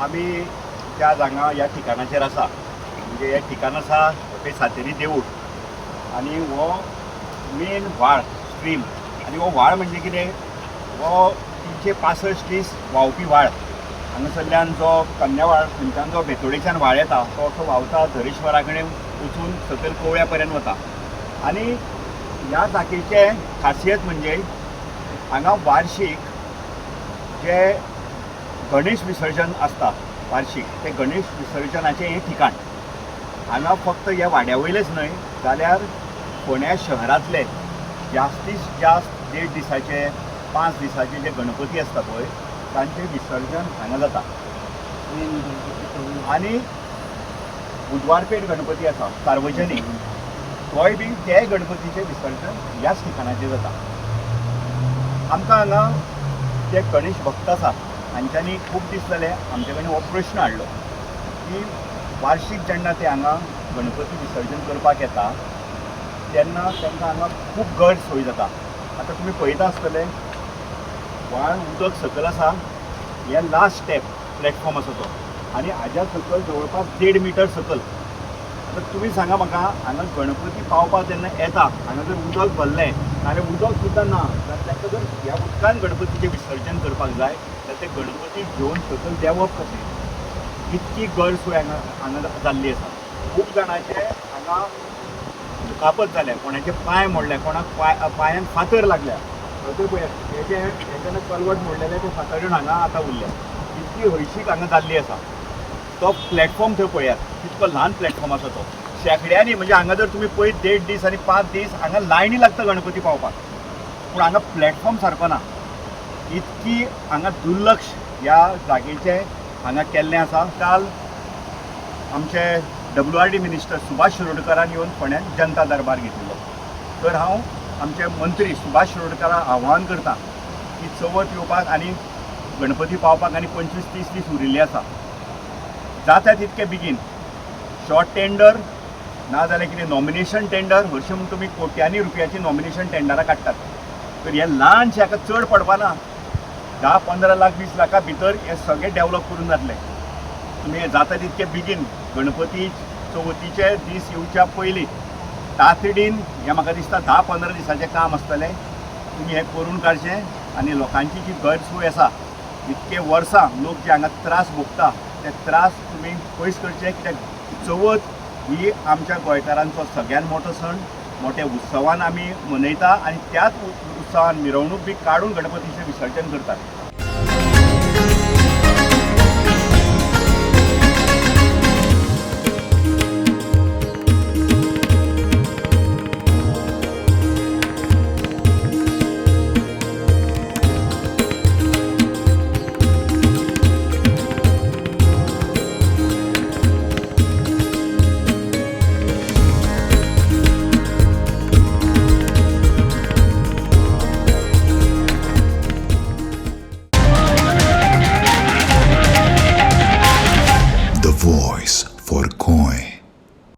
आमी त्या जागा ह्या ठिकाणाचेर आसा. म्हणजे हे ठिकाण आसा हॉटेल सातेरी देवूळ आनी हो मेन व्हाळ स्ट्रीम. आनी हो व्हाळ म्हणजे कितें, हो 365 दीस व्हांवपी व्हाळ. हांगासरल्यान जो कन्या व्हाळ थंयच्यान जो बेतोडेच्यान व्हाळ येता तो असो व्हांवता धरेश्वरा कडेन वचून सकयल कोवळ्या पर्यंत वता. आनी ह्या जागेचे खासियत म्हणजे हांगा वार्षिक जे गणेश विसर्जन आसता वार्षिक, ते गणेश विसर्जनाचें हें ठिकाण. हांगा फक्त ह्या वाड्या वयलेच न्हय जाल्यार फोंड्या शहरांतले जास्तीत जास्त 1.5 दिसाचे 5 दिसाचे जे गणपती आसता पळय तांचें विसर्जन हांगा जाता. आनी बुधवारपेठ गणपती आसा सार्वजनीक, तोय बी ते गणपतीचें विसर्जन ह्याच ठिकाणाचेर जाता. आमकां हांगा जे गणेश भक्त आसा हांच्यांनी खूब दीस जाले आमचे कडेन हो प्रश्न हाडलो की वार्षिक जेन्ना ते हांगा गणपती विसर्जन करपाक येता तेन्ना तांकां हांगा खूब गैरसोय जाता. आतां तुमी पळयता आसतले व्हाळ उदक सकयल आसा, हे लास्ट स्टेप प्लॅटफॉर्म आसा तो, आनी हाज्या सकयल जवळपास 1.5 मिटर सकयल. आतां तुमी सांगा म्हाका, हांगा गणपती पावपाक जेन्ना येता हांगा जर उदक भरलें नाल्यार उदक सुद्दां ना जाल्यार तांकां जर ह्या उदकान गणपतीचें विसर्जन करपाक जाय जाल्यार ते गणपती घेवन सकयल देंवप कशें, इतकी गैरसोय हांगा जाल्ली आसा. खूब जाणांचे हांगा दुखापत जाल्या, कोणाचे पांय मोडले, कोणाक पांयांक फातर लागल्या. ते पळयात हेच्यान कलवट मोडलेले ते फातऱ्योन हांगा आतां उरल्या. इतकी हळशीक हांगा जाल्ली आसा. तो प्लॅटफॉर्म थंय पळयात, कितको ल्हान प्लॅटफॉर्म आसा तो. शेंकड्यांनी म्हणजे हांगा जर तुमी पळयत 1.5 दीस आनी 5 दीस हांगा लायनी लागता गणपती पावपाक, पूण हांगा प्लॅटफॉर्म सारको ना. इतकी हांगा दुर्लक्ष ह्या जागेचें हांगा केल्लें आसा. काल आमचे WRD मिनिस्टर सुभाष शिरोडकरान येवन फोंड्यान जनता दरबार घेतिल्लो. तर हांव आमचे मंत्री सुभाष शिरोडकराक आव्हान करता की चवथ येवपाक आनी गणपती पावपाक आनी 25-30 दीस उरिल्ले आसा. जाता तितके बेगीन शॉर्ट टेंडर ना जाल्यार कितें नॉमिनेशन टेंडर, हरशीं म्हूण तुमी कोट्यांनी रुपयाची नॉमिनेशन टेंडरां काडटात. तर हे ल्हानशें हाका चड पडपाना. 10-15 लाख 20 लाखा भितर हें सगळें डेवलप करून जातलें. तुमी जाता तितके बेगीन गणपती चवथीचे दीस येवच्या पयलीं तातडीन, हें म्हाका दिसता 10-15 दिसाचें काम आसतलें, तुमी हें करून काडचें आनी लोकांची जी गैरसोय आसा, इतके वर्सां लोक जे हांगा त्रास भोगता ते त्रास तुमी पयस करचे. कित्याक चवथ ही आमच्या गोंयकारांचो सगळ्यात मोठो सण, मोठ्या उत्सवान आमी मनयता आनी त्याच उत्सवान मिरवणूक बी काडून गणपतीचें विसर्जन करतात.